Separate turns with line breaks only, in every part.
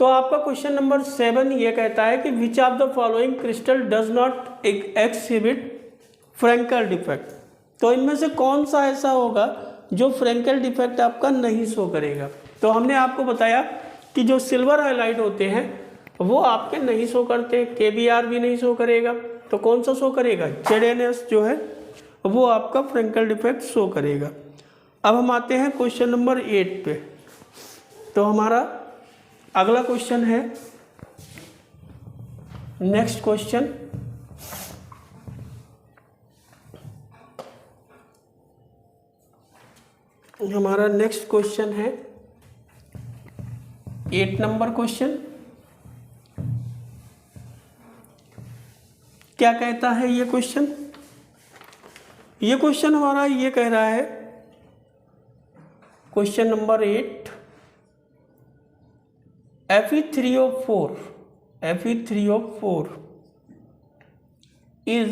तो आपका question number 7 ये कहता है कि which of the following crystal does not exhibit Frenkel defect. तो इनमें से कौन सा ऐसा होगा जो फ्रैंकल डिफेक्ट आपका नहीं शो करेगा। तो हमने आपको बताया कि जो सिल्वर हाइलाइट होते हैं वो आपके नहीं शो करते, KBr भी नहीं शो करेगा, तो कौन सा शो करेगा, ZNS जो है वो आपका फ्रैंकल डिफेक्ट शो करेगा। अब हम आते हैं क्वेश्चन नंबर 8 पे। तो हमारा अगला क्वेश्चन है, नेक्स्ट क्वेश्चन, हमारा नेक्स्ट क्वेश्चन है 8 नंबर क्वेश्चन। क्या कहता है ये क्वेश्चन? ये क्वेश्चन हमारा ये कह रहा है, question number 8, Fe3O4 is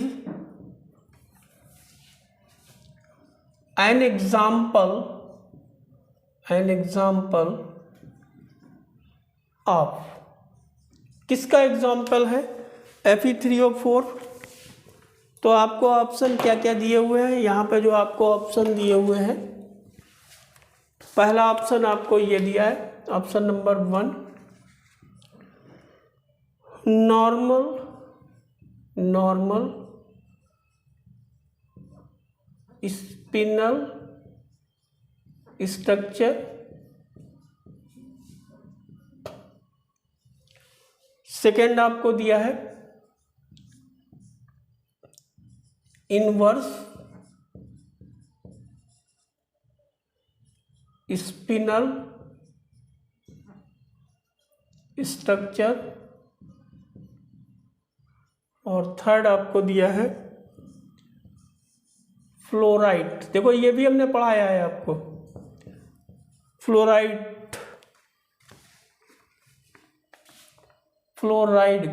an example of, किसका एग्जाम्पल है Fe3O4? तो आपको ऑप्शन क्या क्या दिए हुए हैं यहाँ पे, जो आपको ऑप्शन दिए हुए हैं, पहला ऑप्शन आपको ये दिया है, option number 1 normal spinel structure, second आपको दिया है इनवर्स स्पिनल स्ट्रक्चर, और थर्ड आपको दिया है फ्लोराइड। देखो ये भी हमने पढ़ाया है आपको, फ्लोराइड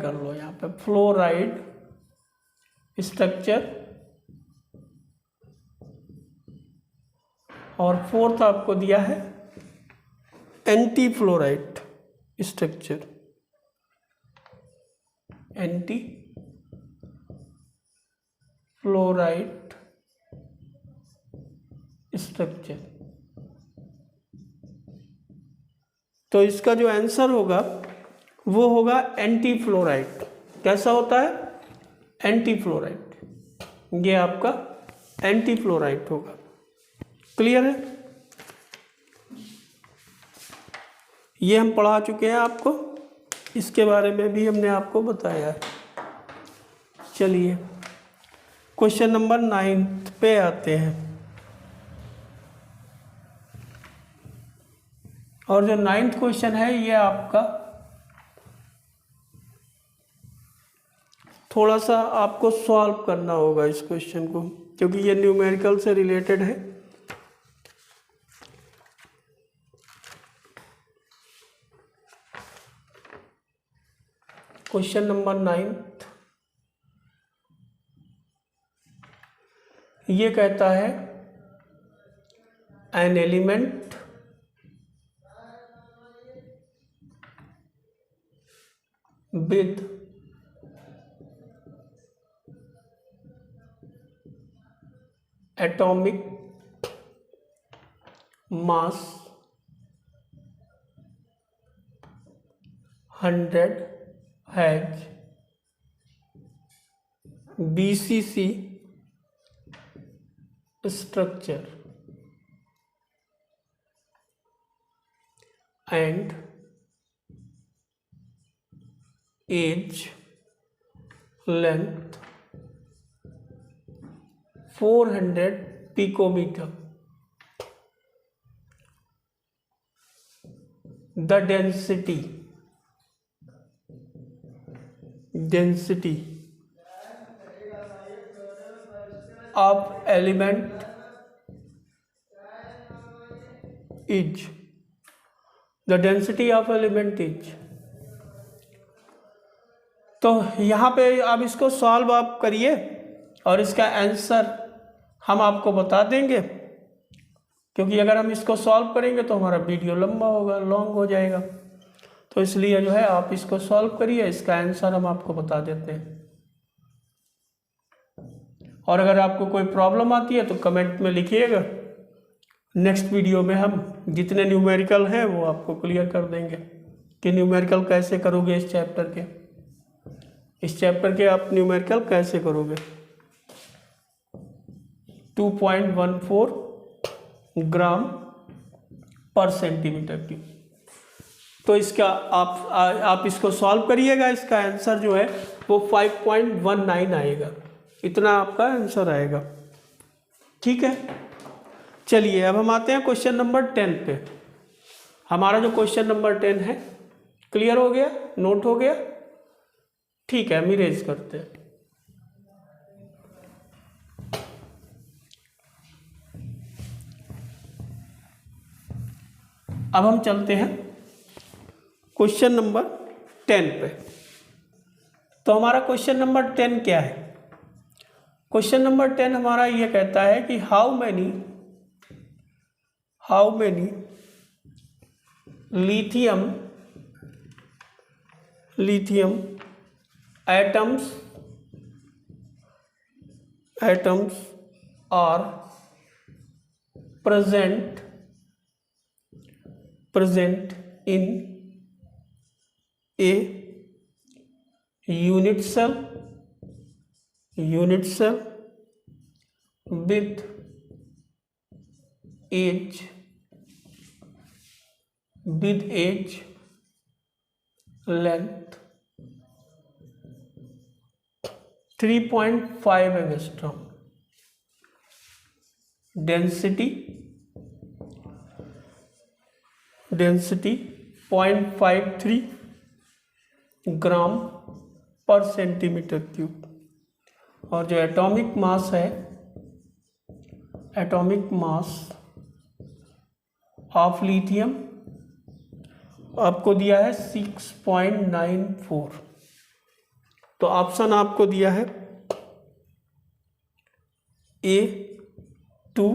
कर लो यहाँ पे, फ्लोराइड स्ट्रक्चर, और फोर्थ आपको दिया है anti fluoride structure, anti fluoride structure. तो इसका जो आंसर होगा वो होगा एंटी फ्लोराइड। कैसा होता है? एंटी फ्लोराइड, ये आपका एंटी फ्लोराइड होगा। क्लियर है? ये हम पढ़ा चुके हैं आपको, इसके बारे में भी हमने आपको बताया है। चलिए क्वेश्चन नंबर 9 पे आते हैं। और जो 9th क्वेश्चन है ये आपका थोड़ा सा आपको सॉल्व करना होगा इस क्वेश्चन को, क्योंकि ये न्यूमेरिकल से रिलेटेड है। क्वेश्चन नंबर 9 ये कहता है, an element with atomic mass 100 has BCC structure and age length 400 picometer. The density of element is, the density of element is। तो यहाँ पे अब इसको सॉल्व आप करिए और इसका आंसर हम आपको बता देंगे, क्योंकि अगर हम इसको सॉल्व करेंगे तो हमारा वीडियो लंबा होगा, लॉन्ग हो जाएगा। तो इसलिए जो है आप इसको सॉल्व करिए, इसका आंसर हम आपको बता देते हैं। और अगर आपको कोई प्रॉब्लम आती है तो कमेंट में लिखिएगा, नेक्स्ट वीडियो में हम जितने न्यूमेरिकल हैं वो आपको क्लियर कर देंगे कि न्यूमेरिकल कैसे करोगे इस चैप्टर के आप न्यूमेरिकल कैसे करोगे। 2.14 ग्राम पर सेंटीमीटर क्यूब। तो इसका आप इसको सॉल्व करिएगा, इसका आंसर जो है वो 5.19 आएगा, इतना आपका आंसर आएगा। ठीक है, चलिए अब हम आते हैं क्वेश्चन नंबर 10 पे। हमारा जो क्वेश्चन नंबर 10 है क्लियर हो गया, नोट हो गया? ठीक है, हम इरेज करते हैं। अब हम चलते हैं क्वेश्चन नंबर 10 पे। तो हमारा क्वेश्चन नंबर 10 क्या है? क्वेश्चन नंबर 10 हमारा ये कहता है कि how many lithium atoms are present in a unit cell with age length 3.5 angstrom, density 0.53 ग्राम पर सेंटीमीटर क्यूब, और जो एटॉमिक मास ऑफ लिथियम आपको दिया है 6.94। तो ऑप्शन आपको दिया है A 2,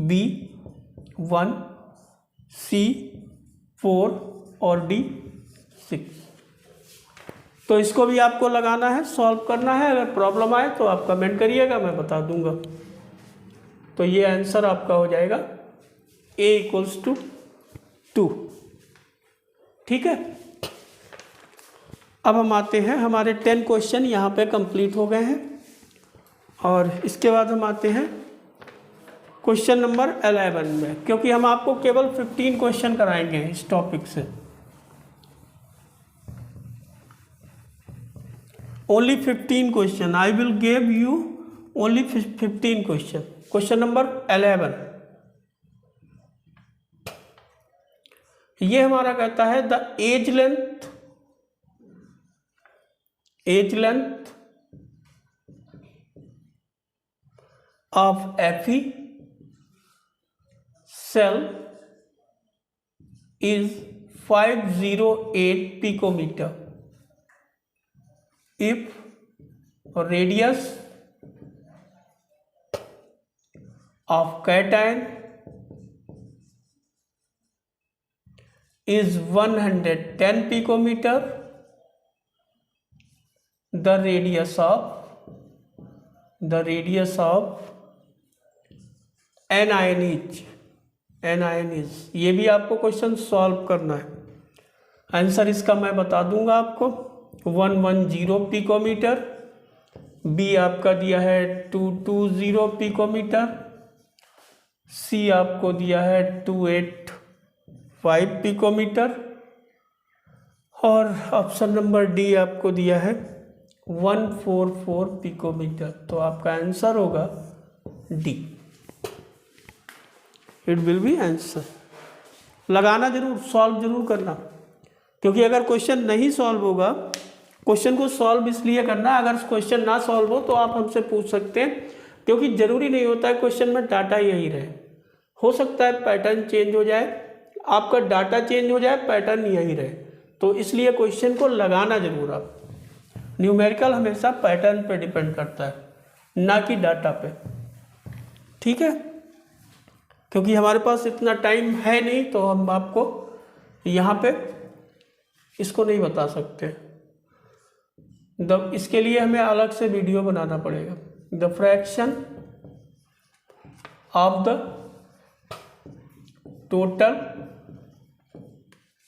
B 1, C 4 और D 6। तो इसको भी आपको लगाना है, सॉल्व करना है। अगर प्रॉब्लम आए तो आप कमेंट करिएगा, मैं बता दूंगा। तो ये आंसर आपका हो जाएगा A = 2। ठीक है, अब हम आते हैं, हमारे 10 क्वेश्चन यहाँ पे कंप्लीट हो गए हैं। और इसके बाद हम आते हैं क्वेश्चन नंबर 11 में, क्योंकि हम आपको केवल 15 क्वेश्चन कराएंगे इस टॉपिक से। Only 15 question, I will give you only 15 question. Question number 11 ये हमारा कहता है the edge length of Fe cell is 508 picometer if radius of cation is 110 picometer, the radius of anion is। ये भी आपको क्वेश्चन सॉल्व करना है। Answer इसका मैं बता दूंगा आपको, 110 पिकोमीटर। बी आपका दिया है 220 पिकोमीटर। सी आपको दिया है 285 पिकोमीटर। और ऑप्शन नंबर डी आपको दिया है 144 पिकोमीटर। तो आपका आंसर होगा D, it will be answer. लगाना जरूर, सॉल्व जरूर करना, क्योंकि अगर क्वेश्चन नहीं सॉल्व होगा, क्वेश्चन को सॉल्व इसलिए करना, अगर क्वेश्चन ना सॉल्व हो तो आप हमसे पूछ सकते हैं, क्योंकि जरूरी नहीं होता है क्वेश्चन में डाटा यही रहे। हो सकता है पैटर्न चेंज हो जाए, आपका डाटा चेंज हो जाए, पैटर्न यही रहे। तो इसलिए क्वेश्चन को लगाना जरूर आप। न्यूमेरिकल हमेशा पैटर्न पे डिपेंड करता है, ना कि डाटा पे। ठीक है, क्योंकि हमारे पास इतना टाइम है नहीं, तो हम आपको यहाँ पे इसको नहीं बता सकते। इसके लिए हमें अलग से वीडियो बनाना पड़ेगा। The fraction of the total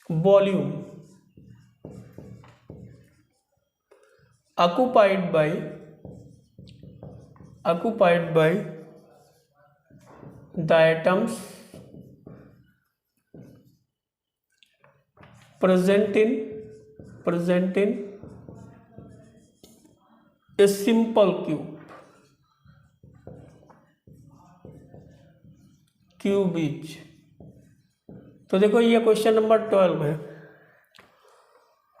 volume occupied by the atoms present in a simple cube is। तो देखो ये क्वेश्चन नंबर 12 है।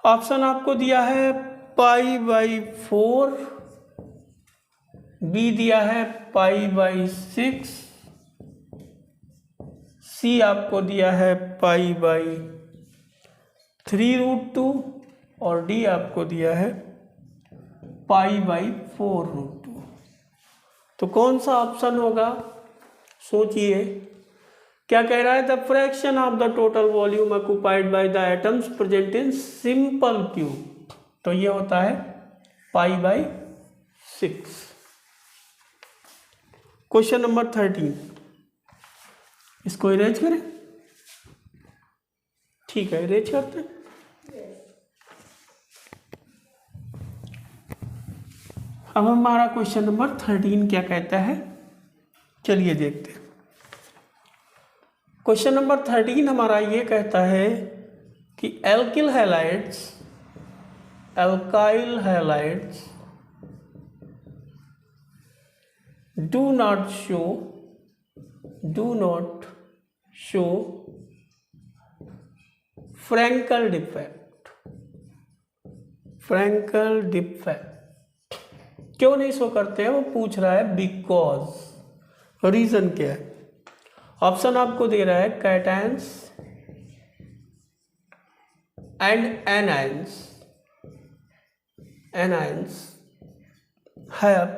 ऑप्शन आपको दिया है π/4, बी दिया है π/6, सी आपको दिया है π/3√2 और डी आपको दिया है π/4√2। तो कौन सा ऑप्शन होगा सोचिए। क्या कह रहा है? The fraction of the total volume occupied by the atoms present in simple cube. तो ये होता है π/6। क्वेश्चन नंबर 13, इसको इरेज करें? ठीक है, इरेज करते हैं। अब हमारा क्वेश्चन नंबर 13 क्या कहता है, चलिए देखते हैं। क्वेश्चन नंबर 13 हमारा ये कहता है कि alkyl halides do not show Frankel defect। क्यों नहीं शो करते हैं वो पूछ रहा है। बिकॉज रीजन क्या है? ऑप्शन आपको दे रहा है cations and anions have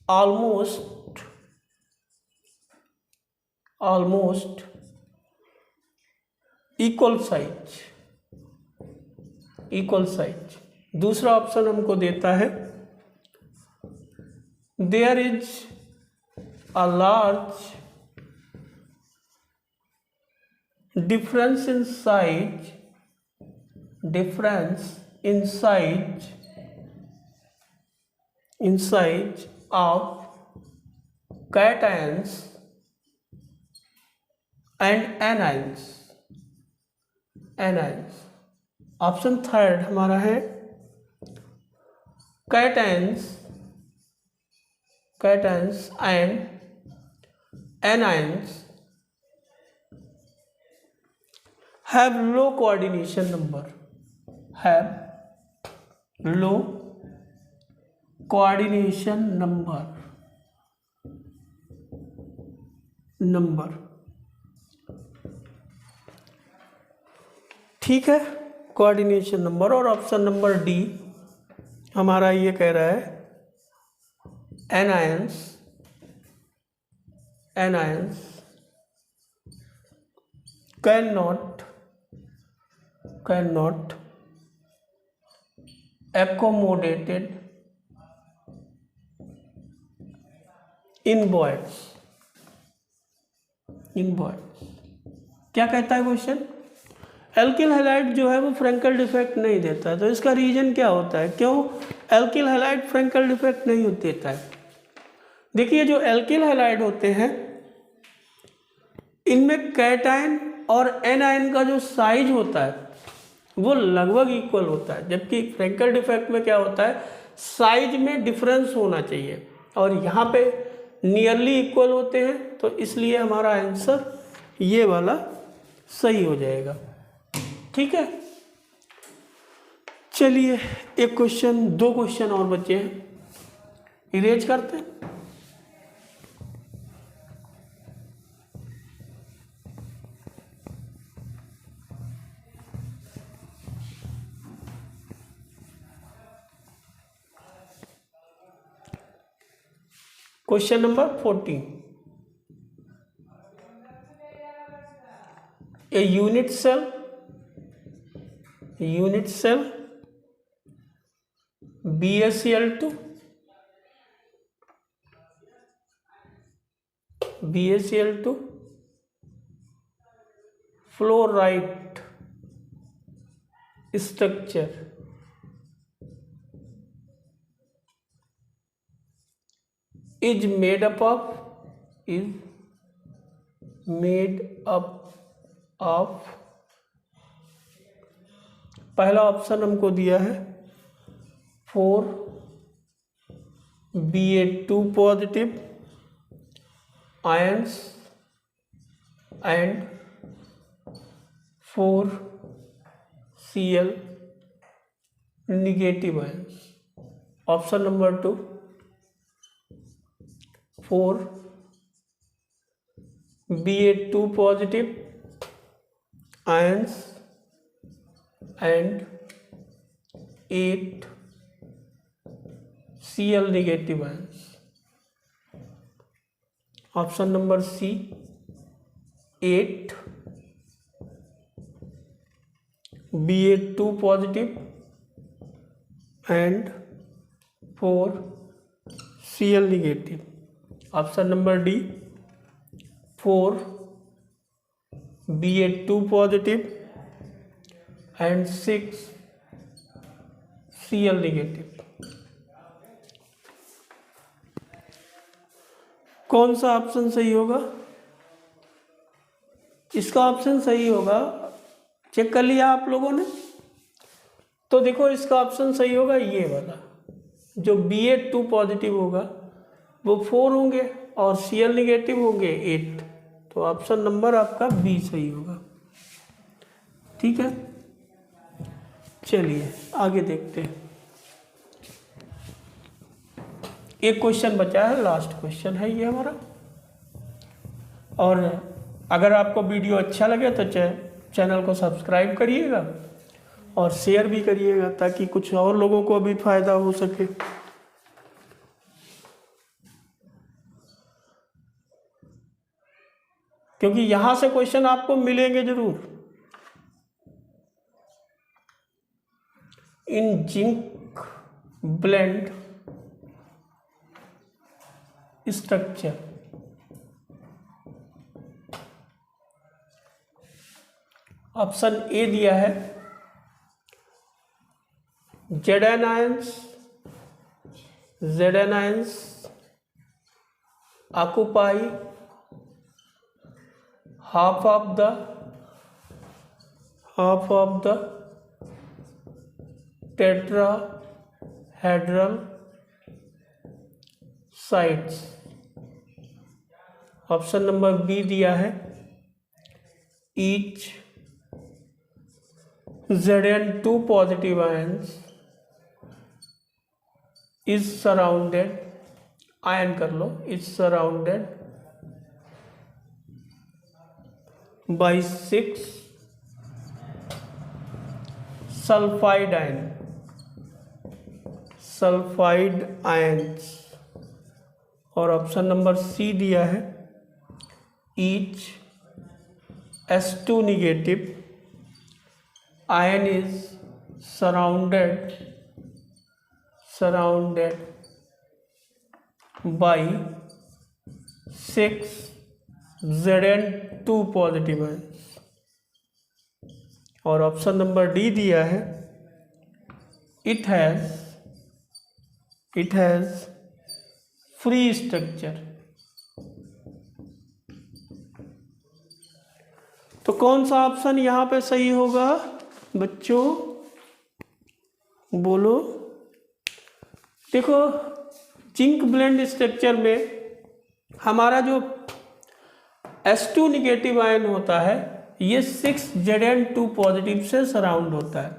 almost equal size। दूसरा ऑप्शन हमको देता है there is a large difference in size of cations and anions। Option third हमारा है cations and anions have low coordination number। ठीक है, कोऑर्डिनेशन नंबर। और ऑप्शन नंबर डी हमारा ये कह रहा है anions can not accommodated in voids। क्या कहता है क्वेश्चन? एल्किल हैलाइड जो है वो फ्रैंकल डिफेक्ट नहीं देता है। तो इसका रीजन क्या होता है, क्यों एल्किल हैलाइड फ्रैंकल डिफेक्ट नहीं देता है? देखिए, जो एल्किल हैलाइड होते हैं इनमें कैटायन और एनायन का जो साइज होता है वो लगभग इक्वल होता है, जबकि फ्रैंकल डिफेक्ट में क्या होता है, साइज में डिफरेंस होना चाहिए और यहाँ पे नियरली इक्वल होते हैं। तो इसलिए हमारा आंसर ये वाला सही हो जाएगा। ठीक है, चलिए एक क्वेश्चन, दो क्वेश्चन और बचे हैं, इरेज करते हैं। Question number 14, a unit cell unit cell BaCl2, BaCl2 fluoride structure is made up of पहला ऑप्शन हमको दिया है 4 Ba2 positive ions and 4 Cl negative ions. Option number 2 4 Ba2 positive ions and 8 Cl negative ions. Option number C 8 Ba2 positive and 4 Cl negative. Option number D 4 Ba2 positive and 6 Cl negative. कौन सा option सही होगा? इसका option सही होगा, check कर लिया आप लोगों ने? तो देखो इसका ऑप्शन सही होगा ये वाला, जो Ba2 पॉजिटिव होगा वो 4 होंगे और Cl निगेटिव होंगे 8। तो ऑप्शन नंबर आपका बी सही होगा। ठीक है, चलिए आगे देखते हैं। एक क्वेश्चन बचा है, लास्ट क्वेश्चन है ये हमारा। और अगर आपको वीडियो अच्छा लगे तो चैनल को सब्सक्राइब करिएगा और शेयर भी करिएगा ताकि कुछ और लोगों को भी फायदा हो सके। क्योंकि यहां से क्वेश्चन आपको मिलेंगे जरूर। In zinc blende structure option A दिया है Zn ions occupy half of the tetrahedral sites। Option number B दिया है each Zn2 positive ions is surrounded, ion कर लो, is surrounded by 6 sulfide ions। और ऑप्शन नंबर सी दिया है each S2 negative ion is surrounded by 6 Zn2 positive ions। और option number D दिया है it has free structure। तो कौन सा ऑप्शन यहाँ पे सही होगा बच्चों, बोलो? देखो जिंक ब्लेंड स्ट्रक्चर में हमारा जो S2 निगेटिव आयन होता है ये 6 Zn2 पॉजिटिव से सराउंड होता है।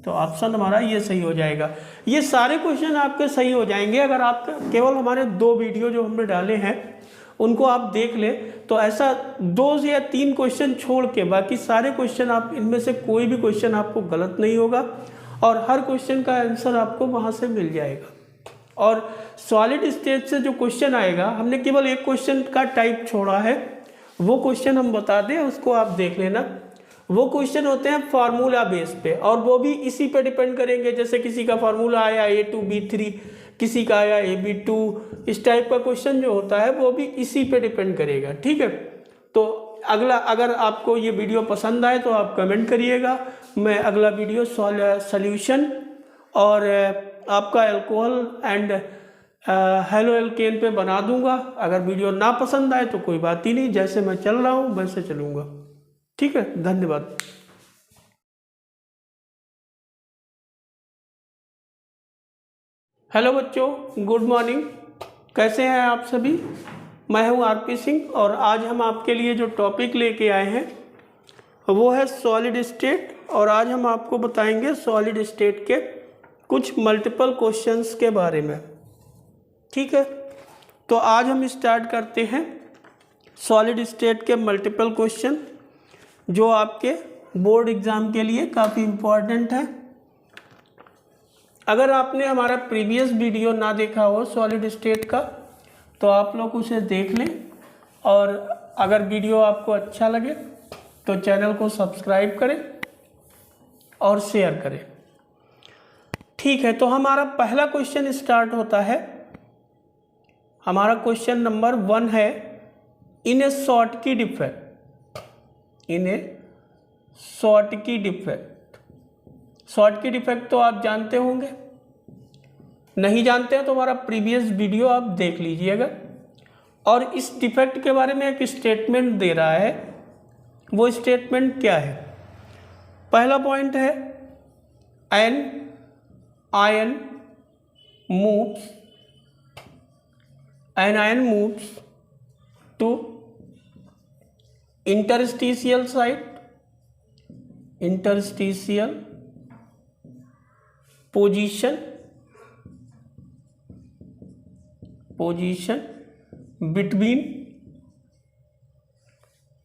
तो ऑप्शन हमारा ये सही हो जाएगा। ये सारे क्वेश्चन आपके सही हो जाएंगे अगर आप केवल हमारे 2 वीडियो जो हमने डाले हैं उनको आप देख ले। तो ऐसा 2 या 3 क्वेश्चन छोड़ के बाकी सारे क्वेश्चन आप इनमें से कोई भी क्वेश्चन आपको गलत नहीं होगा और हर क्वेश्चन का आंसर आपको वहाँ से मिल जाएगा। और सॉलिड स्टेट से जो क्वेश्चन आएगा, हमने केवल एक क्वेश्चन का टाइप छोड़ा है, वो क्वेश्चन हम बता दें, उसको आप देख लेना। वो क्वेश्चन होते हैं फार्मूला बेस पे, और वो भी इसी पे डिपेंड करेंगे। जैसे किसी का फार्मूला आया A2B3, किसी का आया AB2, इस टाइप का क्वेश्चन जो होता है वो भी इसी पे डिपेंड करेगा। ठीक है, तो अगला, अगर आपको ये वीडियो पसंद आए तो आप कमेंट करिएगा, मैं अगला वीडियो सॉल्यूशन और आपका अल्कोहल एंड हेलो एल्केन पे बना दूंगा। अगर वीडियो ना पसंद आए तो कोई बात ही नहीं, जैसे मैं चल रहा हूँ वैसे चलूँगा। ठीक है, धन्यवाद। हेलो बच्चों, गुड मॉर्निंग, कैसे हैं आप सभी। मैं हूं आरपी सिंह और आज हम आपके लिए जो टॉपिक लेके आए हैं वो है सॉलिड स्टेट, और आज हम आपको बताएंगे सॉलिड स्टेट के कुछ मल्टीपल क्वेश्चंस के बारे में। ठीक है, तो आज हम स्टार्ट करते हैं सॉलिड स्टेट के मल्टीपल क्वेश्चन, जो आपके बोर्ड एग्ज़ाम के लिए काफ़ी इम्पोर्टेंट है। अगर आपने हमारा प्रीवियस वीडियो ना देखा हो सॉलिड स्टेट का तो आप लोग उसे देख लें, और अगर वीडियो आपको अच्छा लगे तो चैनल को सब्सक्राइब करें और शेयर करें। ठीक है, तो हमारा पहला क्वेश्चन स्टार्ट होता है। हमारा क्वेश्चन नंबर 1 है, इन ए शॉर्टकी डिफेक्ट, इन ए शॉर्टकी डिफेक्ट। शॉर्टकी डिफेक्ट तो आप जानते होंगे, नहीं जानते हैं तो हमारा प्रीवियस वीडियो आप देख लीजिएगा। और इस डिफेक्ट के बारे में एक स्टेटमेंट दे रहा है, वो स्टेटमेंट क्या है। पहला पॉइंट है, an ion moves, an ion moves to interstitial site, interstitial position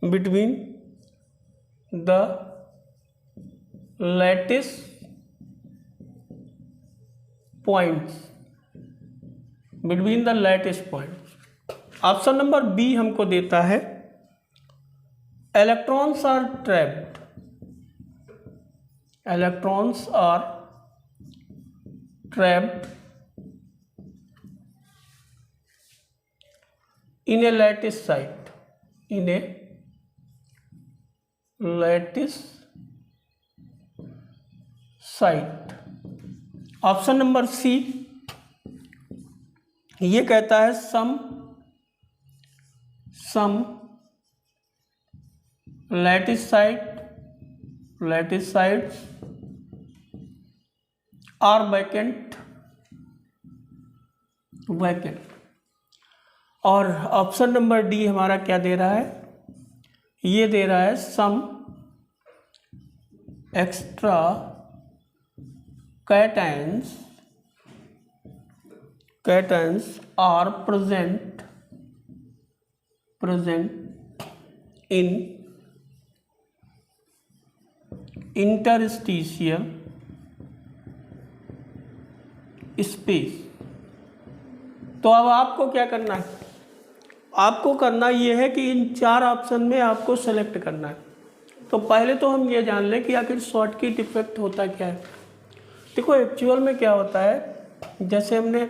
between the lattice points, between the lattice points। Option number B हमको देता है, electrons are trapped, electrons are trapped in a lattice site, in a lattice site। Option number C ये कहता है, some lattice sites are vacant। और option number D हमारा क्या दे रहा है, ये दे रहा है, some extra cations are present in interstitial space. तो अब आपको क्या करना है, आपको करना ये है कि इन 4 ऑप्शन में आपको सेलेक्ट करना है। तो पहले तो हम ये जान लें कि आखिर शॉर्टकी डिफेक्ट होता क्या है। देखो एक्चुअल में क्या होता है, जैसे हमने,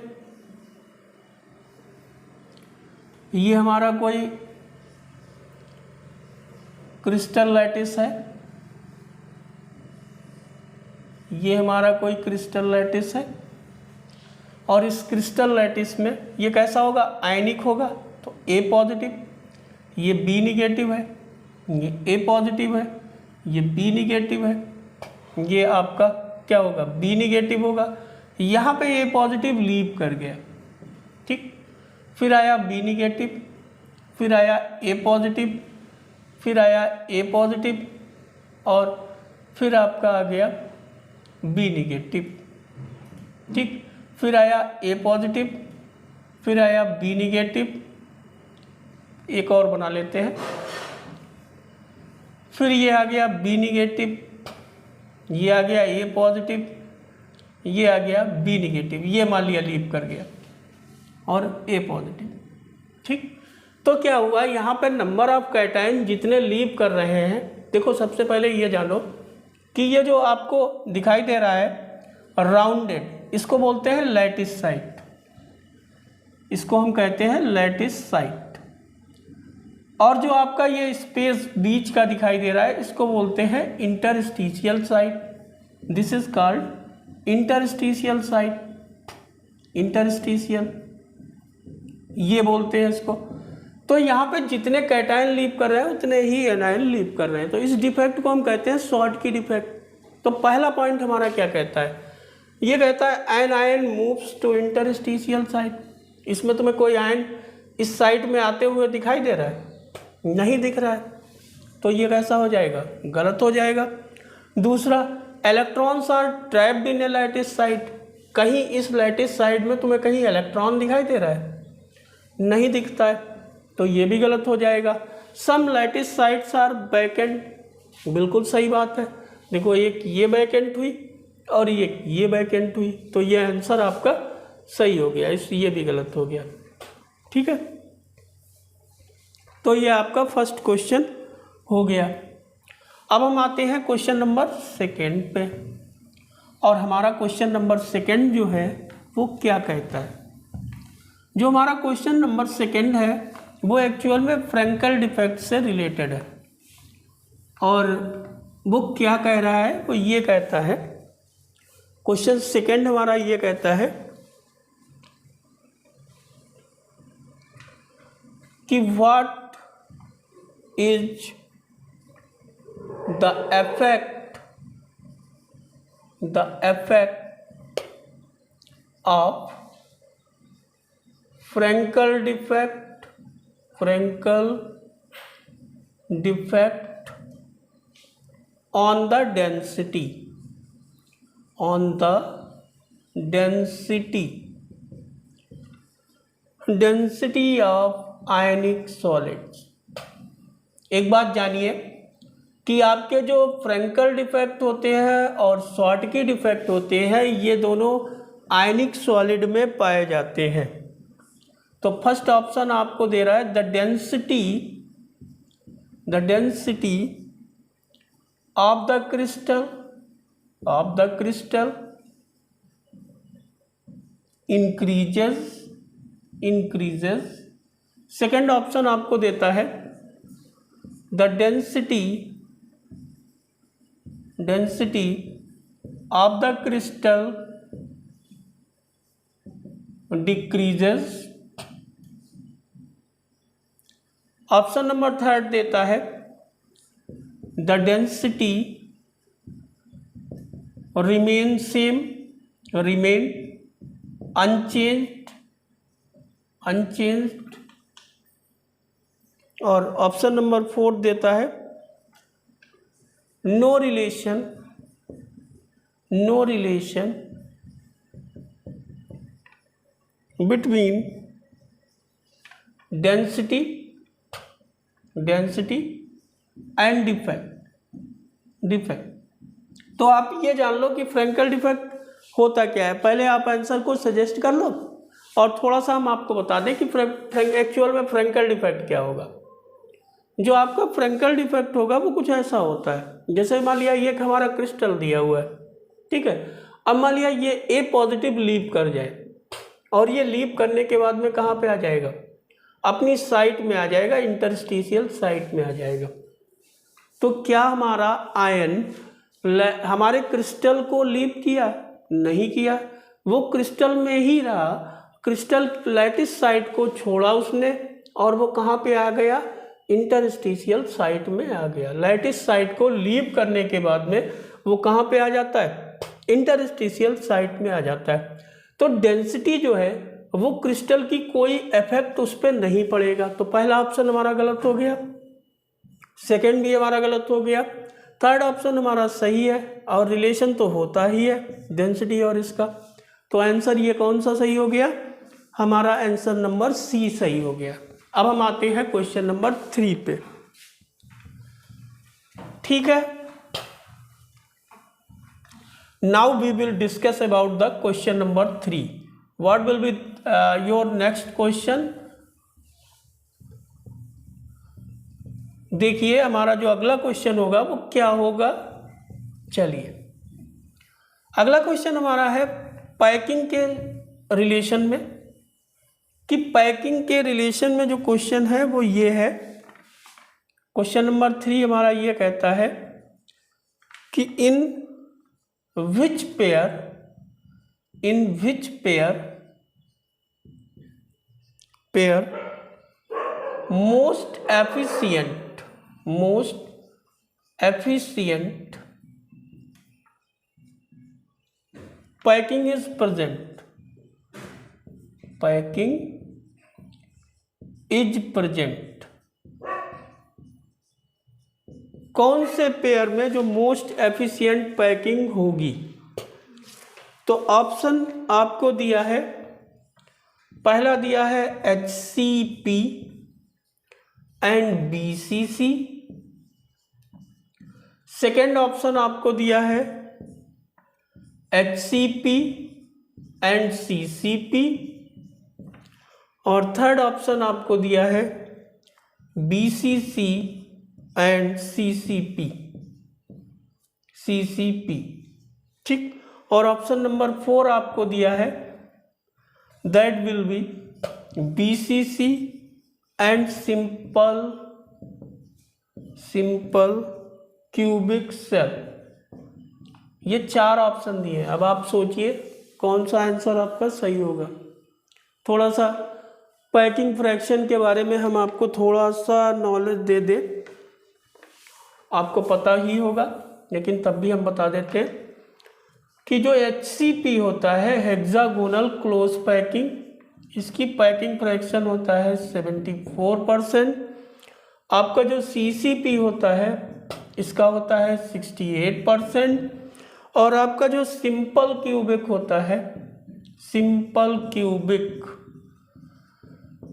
ये हमारा कोई क्रिस्टल लैटिस है, ये हमारा कोई क्रिस्टल लैटिस है, और इस क्रिस्टल लैटिस में ये कैसा होगा, आयनिक होगा। तो ए पॉजिटिव, ये बी निगेटिव है, ये ए पॉजिटिव है, ये बी निगेटिव है, ये आपका क्या होगा, बी निगेटिव होगा। यहाँ पे ए पॉजिटिव लीव कर गया, ठीक, फिर आया बी निगेटिव, फिर आया ए पॉजिटिव, फिर आया ए पॉजिटिव, और फिर आपका आ गया बी निगेटिव, ठीक, फिर आया ए पॉजिटिव, फिर आया बी निगेटिव, एक और बना लेते हैं, फिर ये आ गया बी निगेटिव, ये आ गया ए पॉजिटिव, ये आ गया बी निगेटिव, ये मान लिया लीव कर गया, और ए पॉजिटिव, ठीक। तो क्या हुआ, यहाँ पे नंबर ऑफ कैटायन जितने लीव कर रहे हैं देखो सबसे पहले ये जानो कि ये जो आपको दिखाई दे रहा है राउंडेड, इसको बोलते हैं लैटिस साइट, इसको हम कहते हैं लैटिस साइट। और जो आपका ये स्पेस बीच का दिखाई दे रहा है इसको बोलते हैं interstitial site, this is called interstitial site, interstitial ये बोलते हैं इसको। तो यहाँ पे जितने कैटायन लीव कर रहे हैं उतने ही एनायन लीव कर रहे हैं, तो इस डिफेक्ट को हम कहते हैं शॉर्ट की डिफेक्ट। तो पहला पॉइंट हमारा क्या कहता है, ये कहता है an ion moves to interstitial site. इसमें तुम्हें कोई आयन इस साइट में आते हुए दिखाई दे रहा है? नहीं दिख रहा है, तो ये कैसा हो जाएगा, गलत हो जाएगा। दूसरा, electrons are trapped in a lattice site, कहीं इस लैटिस साइट में तुम्हें कहीं इलेक्ट्रॉन दिखाई दे रहा है? नहीं दिखता है, तो ये भी गलत हो जाएगा। सम लैटिस साइट्स आर वैकेंट, बिल्कुल सही बात है। देखो एक ये वैकेंट हुई और ये वैकेंट हुई, तो ये आंसर आपका सही हो गया, इस ये भी गलत हो गया। ठीक है, तो ये आपका फर्स्ट क्वेश्चन हो गया। अब हम आते हैं क्वेश्चन नंबर सेकेंड पे, और हमारा क्वेश्चन नंबर सेकेंड जो है वो क्या कहता है। जो हमारा क्वेश्चन नंबर सेकेंड है वो एक्चुअल में फ्रैंकल डिफेक्ट से रिलेटेड है, और वो क्या कह रहा है, वो ये कहता है, क्वेश्चन सेकेंड हमारा ये कहता है कि what is the effect of Frankel defect on the density of ionic solids। एक बात जानिए कि आपके जो फ्रैंकल डिफेक्ट होते हैं और शॉर्टकी डिफेक्ट होते हैं ये दोनों आयनिक सॉलिड में पाए जाते हैं। तो फर्स्ट ऑप्शन आपको दे रहा है the density of the crystal increases. Second option आपको देता है the density of the crystal decreases. Option number third देता है द डेंसिटी रिमेन अनचेंज्ड। और ऑप्शन नंबर फोर्थ देता है no relation between density and defect. तो आप ये जान लो कि फ्रैंकल डिफेक्ट होता क्या है। पहले आप आंसर को सजेस्ट कर लो और थोड़ा सा हम आपको बता दें कि एक्चुअल में फ्रैंकल डिफेक्ट क्या होगा। जो आपका फ्रैंकल डिफेक्ट होगा वो कुछ ऐसा होता है, जैसे मान लिया ये हमारा क्रिस्टल दिया हुआ है, ठीक है। अब मान लिया ये ए पॉजिटिव लीव कर जाए और ये लीव करने के बाद में कहाँ पे आ जाएगा, अपनी साइट में आ जाएगा, इंटरस्टिशियल साइट में आ जाएगा। तो क्या हमारा आयन हमारे क्रिस्टल को लीव किया? नहीं किया, वो क्रिस्टल में ही रहा। क्रिस्टल लैटिस साइट को छोड़ा उसने और वो कहाँ पे आ गया, इंटरस्टिशियल साइट में आ गया। लैटिस साइट को लीव करने के बाद में वो कहाँ पे आ जाता है, इंटरस्टिशियल साइट में आ जाता है। तो डेंसिटी जो है वो क्रिस्टल की कोई इफेक्ट उस पर नहीं पड़ेगा। तो पहला ऑप्शन हमारा गलत हो गया, सेकंड भी हमारा गलत हो गया, थर्ड ऑप्शन हमारा सही है। और रिलेशन तो होता ही है डेंसिटी और इसका। तो आंसर ये कौन सा सही हो गया, हमारा आंसर नंबर सी सही हो गया। अब हम आते हैं क्वेश्चन नंबर 3 पे, ठीक है। Now we will discuss about the question number 3। What will be your next question? देखिए हमारा जो अगला क्वेश्चन होगा वो क्या होगा। चलिए अगला क्वेश्चन हमारा है पैकिंग के रिलेशन में, कि पैकिंग के रिलेशन में जो क्वेश्चन है वो ये है। क्वेश्चन नंबर 3 हमारा ये कहता है कि in which pair most efficient packing is present. कौन से पेयर में जो मोस्ट एफिशिएंट पैकिंग होगी। तो ऑप्शन आपको दिया है, पहला दिया है HCP and BCC, second option आपको दिया है HCP एंड CCP, और थर्ड ऑप्शन आपको दिया है BCC एंड CCP। ठीक, और ऑप्शन नंबर 4 आपको दिया है that will be BCC and simple cubic cell. ये 4 ऑप्शन दिए हैं। अब आप सोचिए कौन सा आंसर आपका सही होगा। थोड़ा सा पैकिंग फ्रैक्शन के बारे में हम आपको थोड़ा सा नॉलेज दे दें, आपको पता ही होगा लेकिन तब भी हम बता देते हैं कि जो HCP होता है हेक्सागोनल क्लोज पैकिंग, इसकी पैकिंग फ्रैक्शन होता है 74%। आपका जो CCP होता है इसका होता है 68%, और आपका जो सिंपल क्यूबिक होता है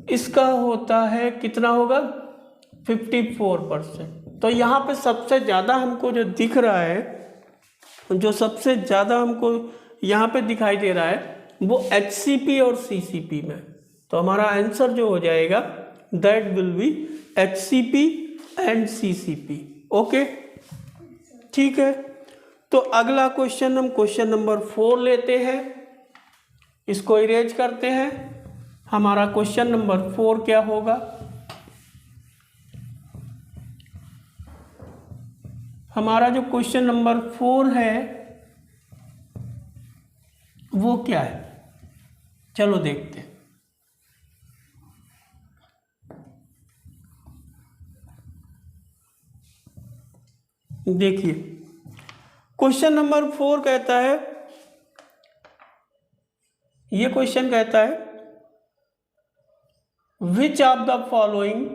इसका होता है कितना होगा 54%। तो यहाँ पे सबसे ज़्यादा हमको जो दिख रहा है, जो सबसे ज़्यादा हमको यहाँ पे दिखाई दे रहा है वो HCP और CCP में। तो हमारा आंसर जो हो जाएगा that will B HCP and CCP। Okay, ठीक है। तो अगला क्वेश्चन हम क्वेश्चन नंबर 4 लेते हैं, इसको इरेज करते हैं। हमारा क्वेश्चन नंबर 4 क्या होगा। हमारा जो क्वेश्चन नंबर 4 है वो क्या है, चलो देखते हैं। देखिए क्वेश्चन नंबर 4 कहता है, ये क्वेश्चन कहता है which of the following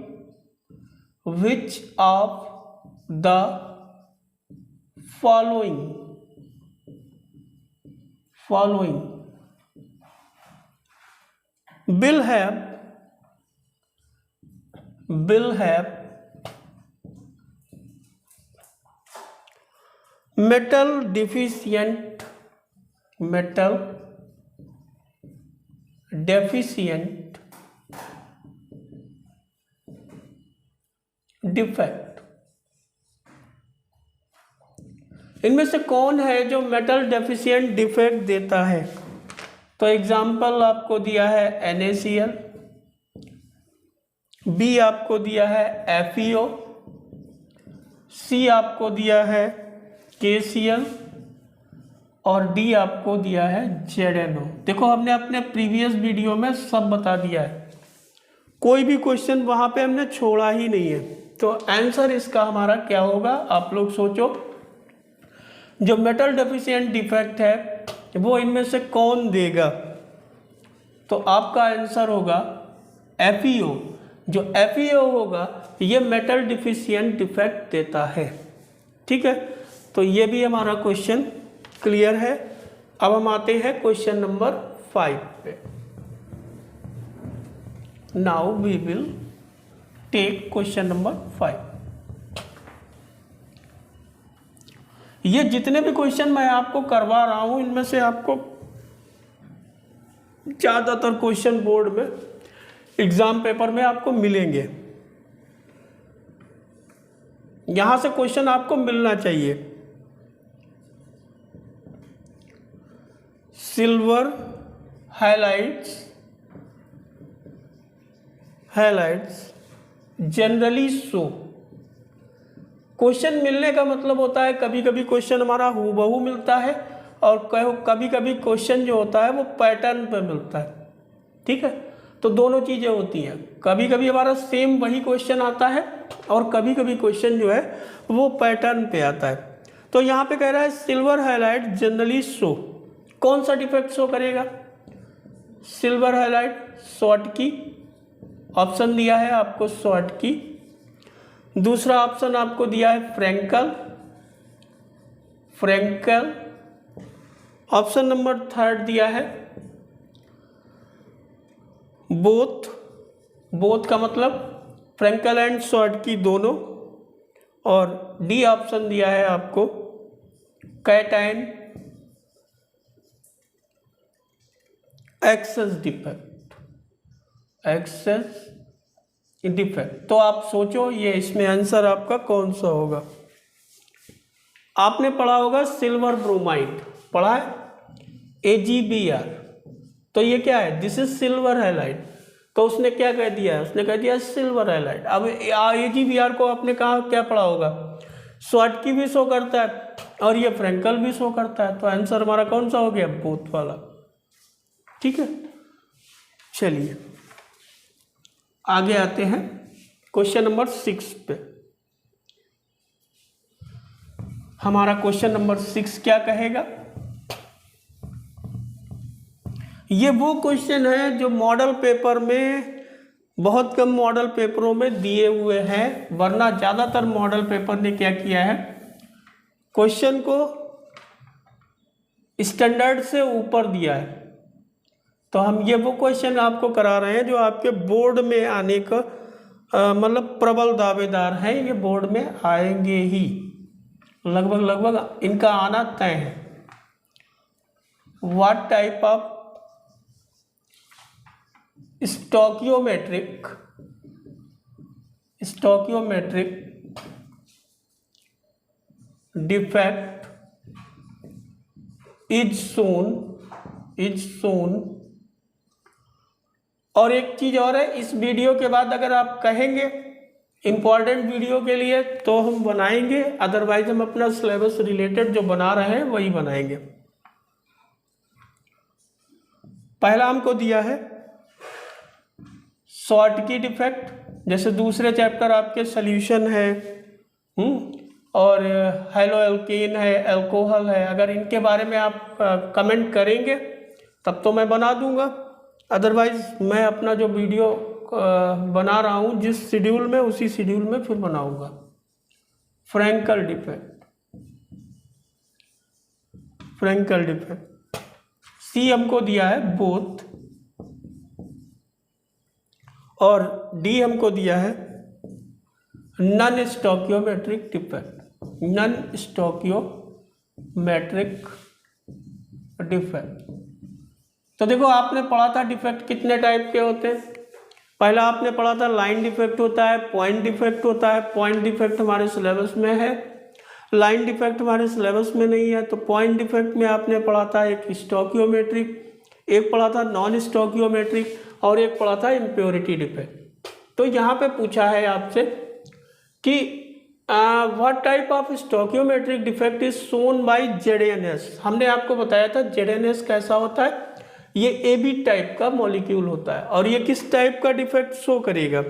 will have metal deficient defect। इनमें से कौन है जो मेटल डेफिशिएंट डिफेक्ट देता है। तो एग्जाम्पल आपको दिया है NaCl, B आपको दिया है FeO, C आपको दिया है KCl, और D आपको दिया है ZnO। देखो हमने अपने प्रीवियस वीडियो में सब बता दिया है, कोई भी क्वेश्चन वहाँ पे हमने छोड़ा ही नहीं है। तो आंसर इसका हमारा क्या होगा, आप लोग सोचो। जो मेटल डेफिशिएंट डिफेक्ट है वो इनमें से कौन देगा। तो आपका आंसर होगा FeO। जो FeO होगा ये मेटल डेफिशिएंट डिफेक्ट देता है। ठीक है, तो ये भी हमारा क्वेश्चन क्लियर है। अब हम आते हैं क्वेश्चन नंबर 5 पे। Now we will take question number 5। ये जितने भी क्वेश्चन मैं आपको करवा रहा हूं इनमें से आपको ज़्यादातर क्वेश्चन बोर्ड में एग्जाम पेपर में आपको मिलेंगे। यहां से क्वेश्चन आपको मिलना चाहिए। Silver highlights generally show. Question मिलने का मतलब होता है कभी कभी क्वेश्चन हमारा हूबहू मिलता है और कभी कभी क्वेश्चन जो होता है वो पैटर्न पे मिलता है। ठीक है, तो दोनों चीज़ें होती हैं। कभी कभी हमारा सेम वही क्वेश्चन आता है और कभी कभी क्वेश्चन जो है वो पैटर्न पे आता है। तो यहाँ पे कह रहा है सिल्वर हाईलाइट जनरली शो, कौन सा डिफेक्ट शो करेगा? सिल्वर हाईलाइट शॉर्ट की, ऑप्शन दिया है आपको शॉर्ट की। दूसरा ऑप्शन आपको दिया है फ्रैंकल। ऑप्शन नंबर थर्ड दिया है बोथ का मतलब फ्रैंकल एंड शॉर्ट की दोनों। और डी ऑप्शन दिया है आपको कैटायन एक्सेस डिफेक्ट। तो आप सोचो ये इसमें आंसर आपका कौन सा होगा? आपने पढ़ा होगा सिल्वर ब्रोमाइड, पढ़ा है AgBr। तो ये क्या है? This is silver highlight. तो उसने क्या कह दिया है? उसने कह दिया सिल्वर हाइलाइट। अब AgBr को आपने कहा क्या पढ़ा होगा? शॉर्ट की भी शो करता है और ये फ्रैंकल भी शो करता है। तो आंसर हमारा कौन सा हो गया? बोथ वाला। ठीक है, चलिए आगे आते हैं क्वेश्चन नंबर 6 पे। हमारा क्वेश्चन नंबर 6 क्या कहेगा? ये वो क्वेश्चन है जो मॉडल पेपर में, बहुत कम मॉडल पेपरों में दिए हुए हैं, वरना ज़्यादातर मॉडल पेपर ने क्या किया है, क्वेश्चन को स्टैंडर्ड से ऊपर दिया है। तो हम ये वो क्वेश्चन आपको करा रहे हैं जो आपके बोर्ड में आने का मतलब प्रबल दावेदार है, ये बोर्ड में आएंगे ही, लगभग इनका आना तय है। What type of stoichiometric defect is shown. और एक चीज और है, इस वीडियो के बाद अगर आप कहेंगे इंपॉर्टेंट वीडियो के लिए तो हम बनाएंगे, अदरवाइज हम अपना सिलेबस रिलेटेड जो बना रहे हैं वही बनाएंगे। पहला हमको दिया है शॉर्ट की डिफेक्ट, जैसे दूसरे चैप्टर आपके सॉल्यूशन है और हेलो एल्केन है, अल्कोहल है। अगर इनके बारे में आप कमेंट करेंगे तब तो मैं बना दूंगा, अदरवाइज मैं अपना जो वीडियो बना रहा हूँ जिस शेड्यूल में, उसी शेड्यूल में फिर बनाऊंगा। फ्रैंकल डिफेक्ट सी हमको दिया है बोथ, और डी हमको दिया है नॉन स्टोकियोमेट्रिक डिफेक्ट। तो देखो आपने पढ़ा था डिफेक्ट कितने टाइप के होते हैं। पहला आपने पढ़ा था लाइन डिफेक्ट होता है, पॉइंट डिफेक्ट होता है। पॉइंट डिफेक्ट हमारे सिलेबस में है, लाइन डिफेक्ट हमारे सिलेबस में नहीं है। तो पॉइंट डिफेक्ट में आपने पढ़ा था एक स्टोकियोमेट्रिक, एक पढ़ा था नॉन स्टोकियोमेट्रिक और एक पढ़ा था इम्प्योरिटी डिफेक्ट। तो यहाँ पे पूछा है आपसे कि what type of stoichiometric defect is shown by ZNS। हमने आपको बताया था ZNS कैसा होता है, ये AB टाइप का मॉलिक्यूल होता है। और ये किस टाइप का डिफेक्ट शो करेगा?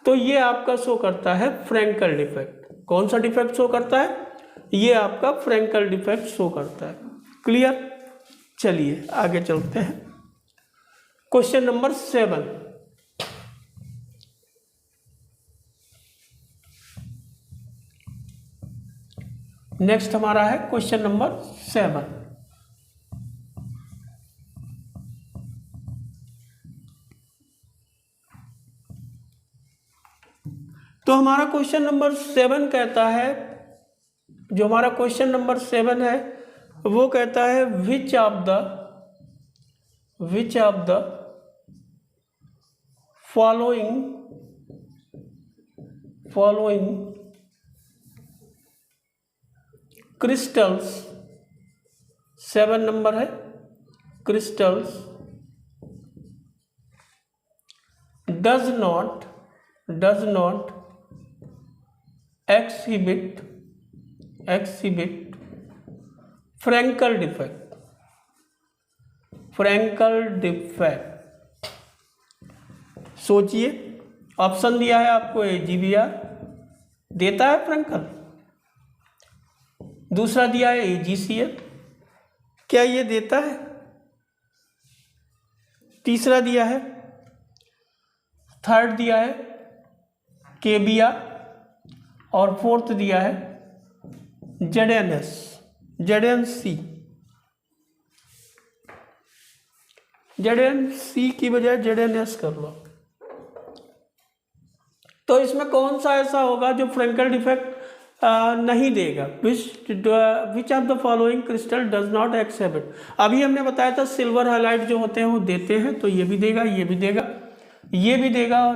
तो ये आपका शो करता है फ्रैंकल डिफेक्ट। कौन सा डिफेक्ट शो करता है? ये आपका फ्रैंकल डिफेक्ट शो करता है। क्लियर? चलिए आगे चलते हैं। Question number 7। नेक्स्ट हमारा है क्वेश्चन नंबर 7। तो हमारा क्वेश्चन नंबर 7 कहता है, जो हमारा क्वेश्चन नंबर 7 है वो कहता है which of the following crystals 7 number है, crystals does not exhibit Frenkel defect. सोचिए, ऑप्शन दिया है आपको AGBR देता है फ्रैंकल, दूसरा दिया है AGCL, क्या ये देता है? तीसरा दिया है, थर्ड दिया है KBR, और फोर्थ दिया है ZNC की बजाय ZNS कर लो। तो इसमें कौन सा ऐसा होगा जो फ्रैंकल डिफेक्ट नहीं देगा? Which of the following crystal does not exhibit. अभी हमने बताया था सिल्वर हाइलाइट जो होते हैं वो देते हैं, तो ये भी देगा, ये भी देगा, ये भी देगा, और